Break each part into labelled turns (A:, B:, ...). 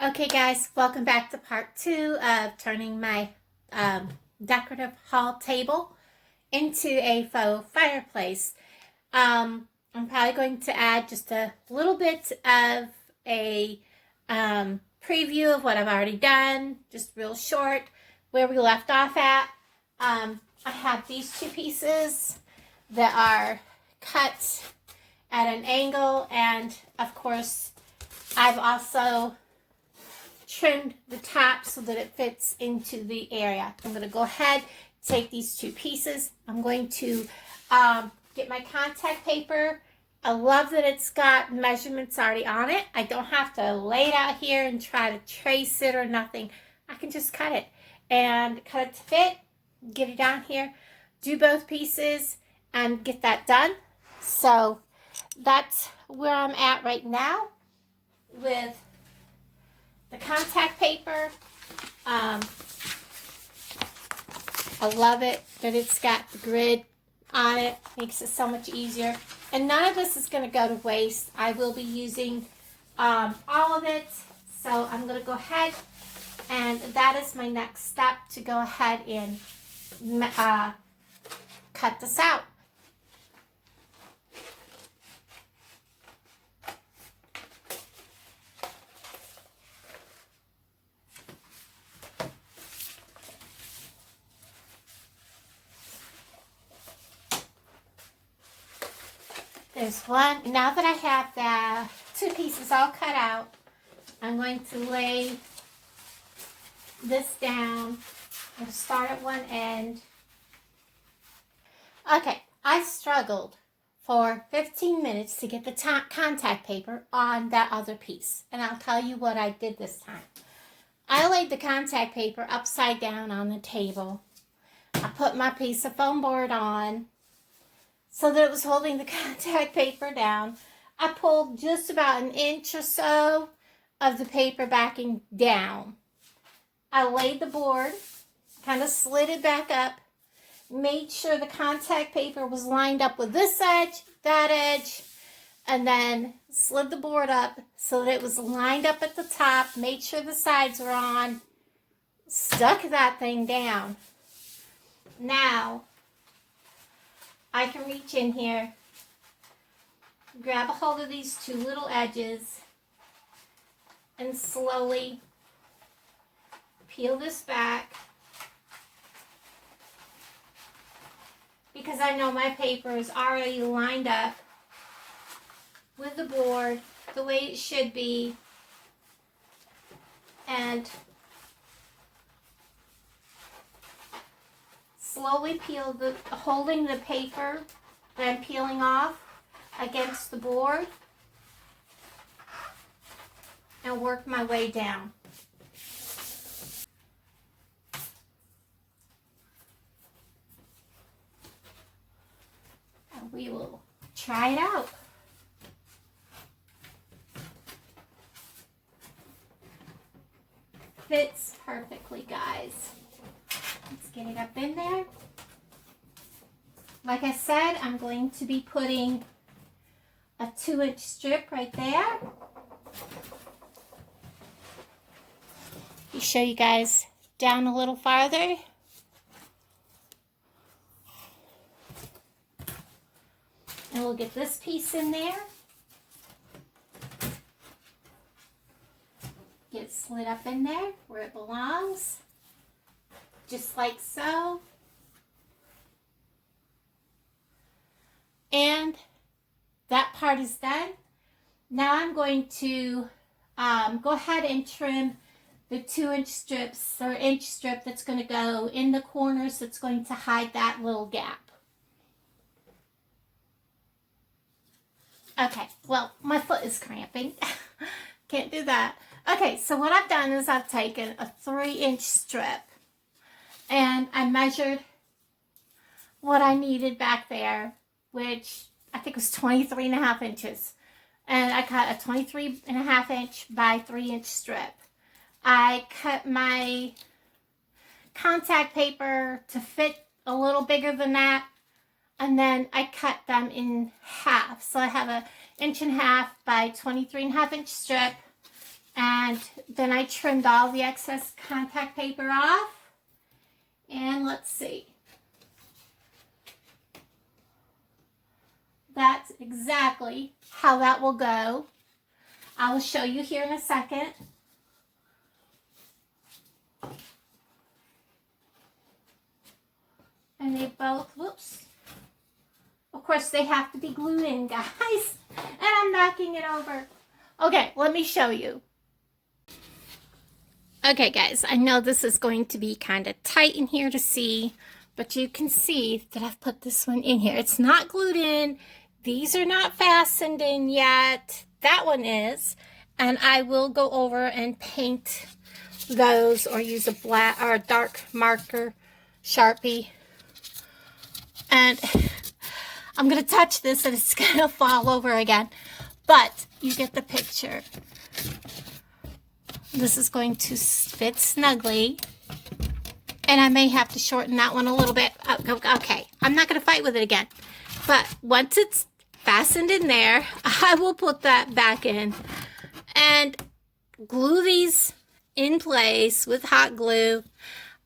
A: Okay guys, welcome back to part 2 of turning my decorative hall table into a faux fireplace. I'm probably going to add just a little bit of a preview of what I've already done, just real short, where we left off at. I have these two pieces that are cut at an angle, and of course I've also trimmed the top so that it fits into the area. I'm going to go ahead, take these two pieces. I'm going to get my contact paper. I love that it's got measurements already on it. I don't have to lay it out here and try to trace it or nothing. I can just cut it and cut it to fit, get it down here, do both pieces, and get that done. So that's where I'm at right now with the contact paper. I love it that it's got the grid on it. Makes it so much easier. And none of this is going to go to waste. I will be using all of it. So I'm going to go ahead, and that is my next step, to go ahead and cut this out. There's one. Now that I have the two pieces all cut out, I'm going to lay this down. I'll start at one end. Okay, I struggled for 15 minutes to get the contact paper on that other piece. And I'll tell you what I did this time. I laid the contact paper upside down on the table. I put my piece of foam board on so that it was holding the contact paper down. I pulled just about an inch or so of the paper backing down. I laid the board, kind of slid it back up, made sure the contact paper was lined up with this edge, that edge, and then slid the board up so that it was lined up at the top, made sure the sides were on, stuck that thing down. Now, I can reach in here, grab a hold of these two little edges, and slowly peel this back, because I know my paper is already lined up with the board the way it should be, and slowly peel holding the paper that I'm peeling off against the board, and work my way down. And we will try it out. Fits perfectly, guys. Let's get it up in there. Like I said, I'm going to be putting a 2-inch strip right there. Let me show you guys down a little farther. And we'll get this piece in there. Get it slid up in there where it belongs. Just like so. And that part is done. Now I'm going to go ahead and trim the 2-inch strips, or inch strip that's going to go in the corners, that's going to hide that little gap. Okay, well, my foot is cramping. Can't do that. Okay, so what I've done is I've taken a 3-inch strip, and I measured what I needed back there, which I think was 23.5 inches. And I cut a 23.5 inch by 3-inch strip. I cut my contact paper to fit a little bigger than that. And then I cut them in half. So I have a 1.5 inch by 23.5 inch strip. And And then I trimmed all the excess contact paper off. And let's see. That's exactly how that will go. I will show you here in a second. And they both, whoops. Of course, they have to be glued in, guys. And I'm knocking it over. Okay, let me show you. Okay, guys, I know this is going to be kind of tight in here to see, but you can see that I've put this one in here. It's not glued in. These are not fastened in yet. That one is. And I will go over and paint those or use a black or a dark marker, Sharpie. And I'm going to touch this and it's going to fall over again. But you get the picture. This is going to fit snugly. And I may have to shorten that one a little bit. Okay, I'm not going to fight with it again. But once it's fastened in there, I will put that back in and glue these in place with hot glue.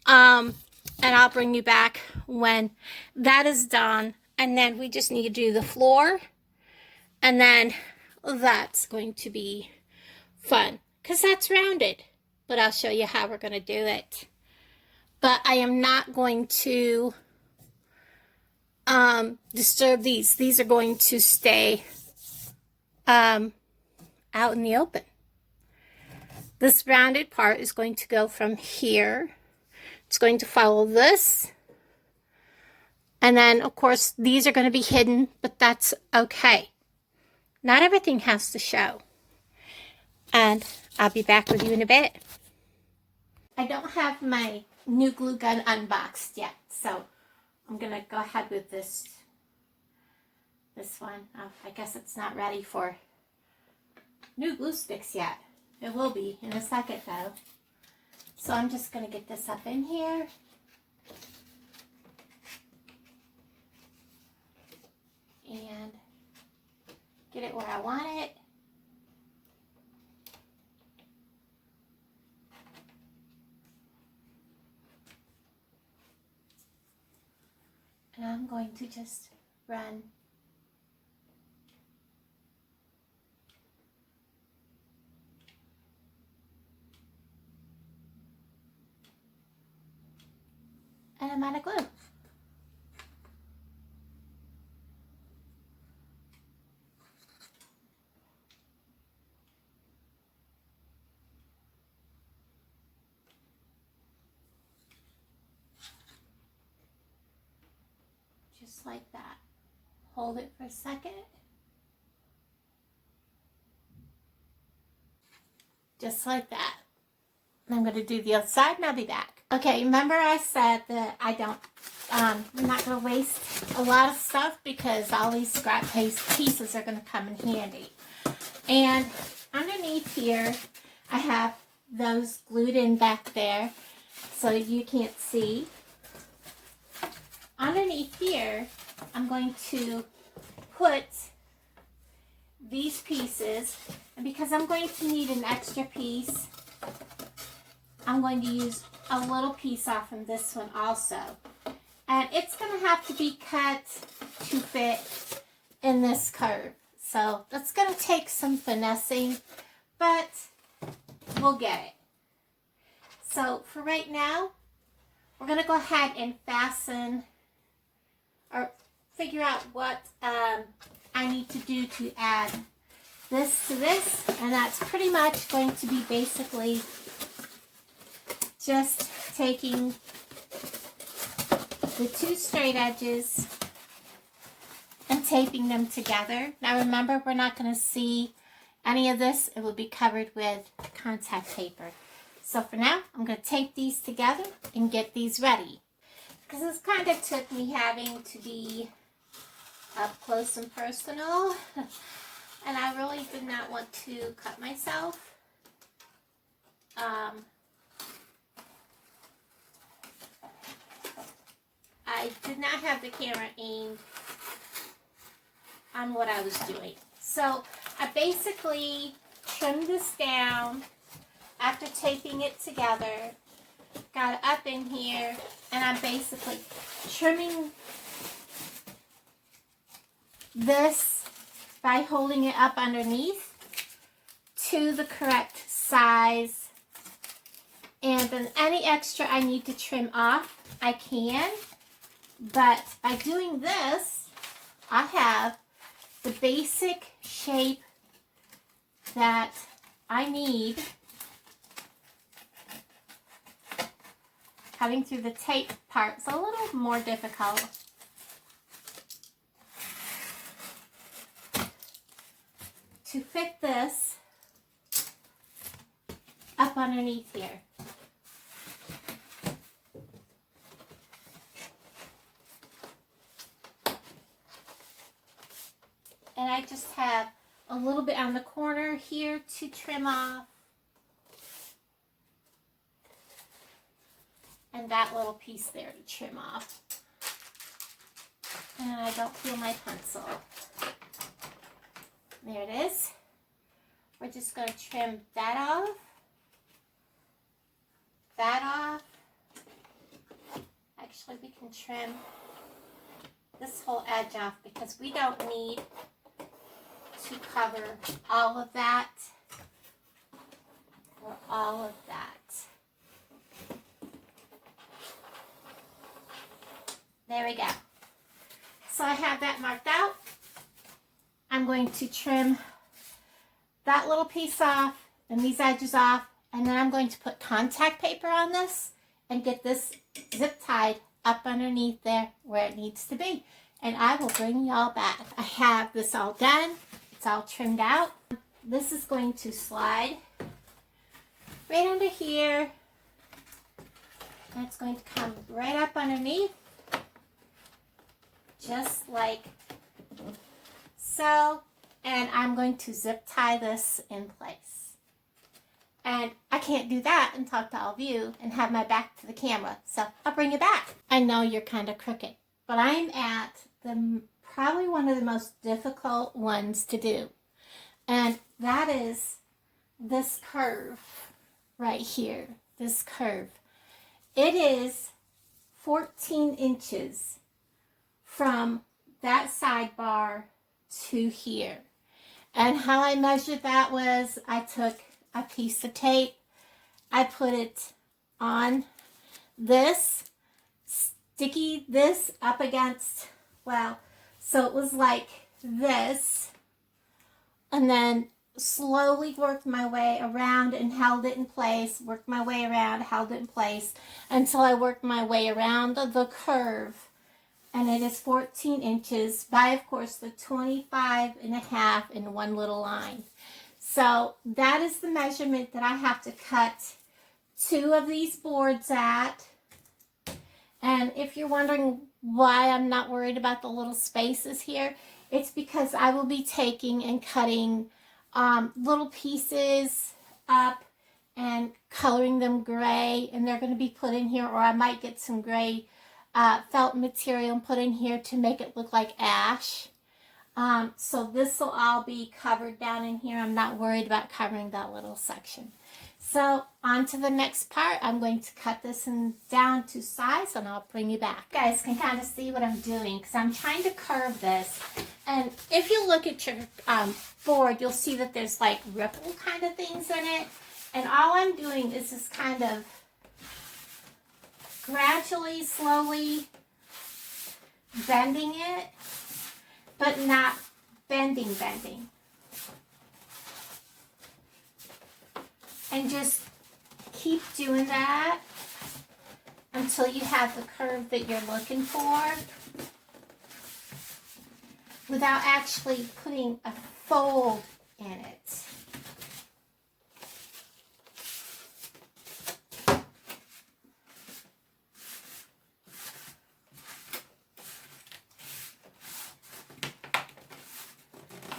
A: And I'll bring you back when that is done. And then we just need to do the floor. And then that's going to be fun because that's rounded. But I'll show you how we're going to do it. But I am not going to disturb these. These are going to stay out in the open. This rounded part is going to go from here. It's going to follow this. And then, of course, these are going to be hidden, but that's okay. Not everything has to show. And I'll be back with you in a bit. I don't have my new glue gun unboxed yet, so I'm going to go ahead with this one. Oh, I guess it's not ready for new glue sticks yet. It will be in a second, though. So I'm just going to get this up in here. And get it where I want it. And I'm going to just run and I'm out of glue. Just like that. Hold it for a second. Just like that. I'm going to do the other side and I'll be back. Okay, remember I said that I'm not going to waste a lot of stuff because all these scrap pieces are going to come in handy. And underneath here, I have those glued in back there so you can't see. Underneath here, I'm going to put these pieces, and because I'm going to need an extra piece, I'm going to use a little piece off from this one also. And it's going to have to be cut to fit in this curve. So that's going to take some finessing, but we'll get it. So for right now, we're going to go ahead and fasten or figure out what I need to do to add this to this. And that's pretty much going to be basically just taking the two straight edges and taping them together. Now remember, we're not going to see any of this. It will be covered with contact paper. So for now, I'm going to tape these together and get these ready. Because this kind of took me having to be up close and personal. And I really did not want to cut myself. I did not have the camera aimed on what I was doing. So I basically trimmed this down after taping it together, got it up in here, and I'm basically trimming this by holding it up underneath to the correct size. And then any extra I need to trim off, I can. But by doing this, I have the basic shape that I need. Cutting through the tape part is a little more difficult. To fit this up underneath here. And I just have a little bit on the corner here to trim off. And that little piece there to trim off. And I don't feel my pencil. There it is. We're just going to trim that off. That off. Actually, we can trim this whole edge off because we don't need to cover all of that or all of that. There we go. So I have that marked out. I'm going to trim that little piece off and these edges off, and then I'm going to put contact paper on this and get this zip tied up underneath there where it needs to be. And I will bring y'all back. I have this all done. It's all trimmed out. This is going to slide right under here. And it's going to come right up underneath. Just like so. And I'm going to zip tie this in place. And I can't do that and talk to all of you and have my back to the camera. So I'll bring it back. I know you're kind of crooked, but I'm at probably one of the most difficult ones to do. And that is this curve right here. This curve. It is 14 inches from that sidebar to here. And how I measured that was I took a piece of tape, I put it on this, sticky this up against, well, so it was like this, and then slowly worked my way around and held it in place, worked my way around, held it in place, until I worked my way around the curve. And it is 14 inches by, of course, the 25.5 in one little line. So that is the measurement that I have to cut 2 of these boards at. And if you're wondering why I'm not worried about the little spaces here, it's because I will be taking and cutting little pieces up and coloring them gray, and they're going to be put in here, or I might get some gray felt material and put in here to make it look like ash. So this will all be covered down in here. I'm not worried about covering that little section. So on to the next part. I'm going to cut this down to size and I'll bring you back. You guys can kind of see what I'm doing because I'm trying to curve this. And if you look at your board, you'll see that there's like ripple kind of things in it. And all I'm doing is just kind of gradually, slowly bending it, but not bending. And just keep doing that until you have the curve that you're looking for without actually putting a fold in it.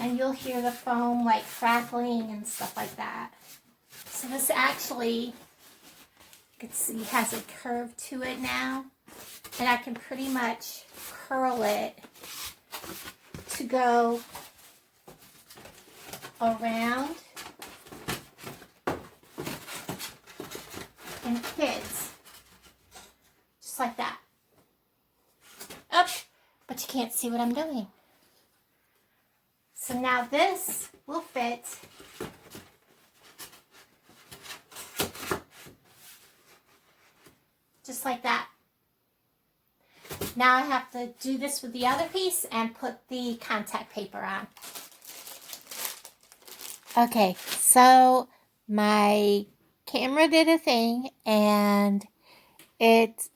A: And you'll hear the foam like crackling and stuff like that. So this actually, you can see, has a curve to it now. And I can pretty much curl it to go around and kids. Just like that. Up, but you can't see what I'm doing. So now this will fit just like that. Now I have to do this with the other piece and put the contact paper on. Okay, so my camera did a thing and it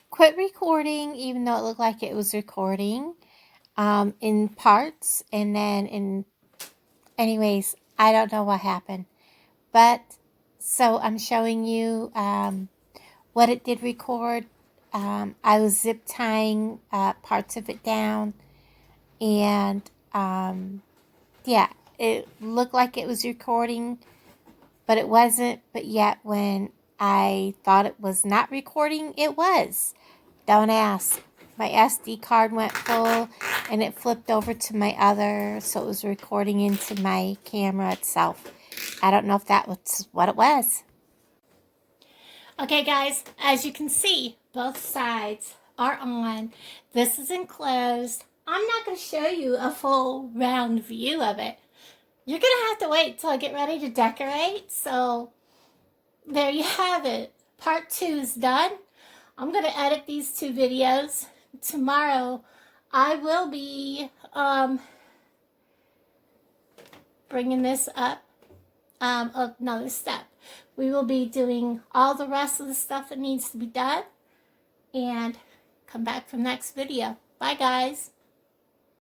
A: quit recording even though it looked like it was recording in parts, and then anyways, I don't know what happened, but so I'm showing you what it did record. I was zip tying parts of it down, and yeah, it looked like it was recording, but it wasn't. But yet when I thought it was not recording, it was. Don't ask. My SD card went full and it flipped over to my other, so it was recording into my camera itself. I don't know if that was what it was. Okay guys, as you can see, both sides are on. This is enclosed. I'm not going to show you a full round view of it. You're going to have to wait till I get ready to decorate. So there you have it. Part 2 is done. I'm going to edit these 2 videos. Tomorrow I will be bringing this up another step. We will be doing all the rest of the stuff that needs to be done and come back for the next video. Bye guys.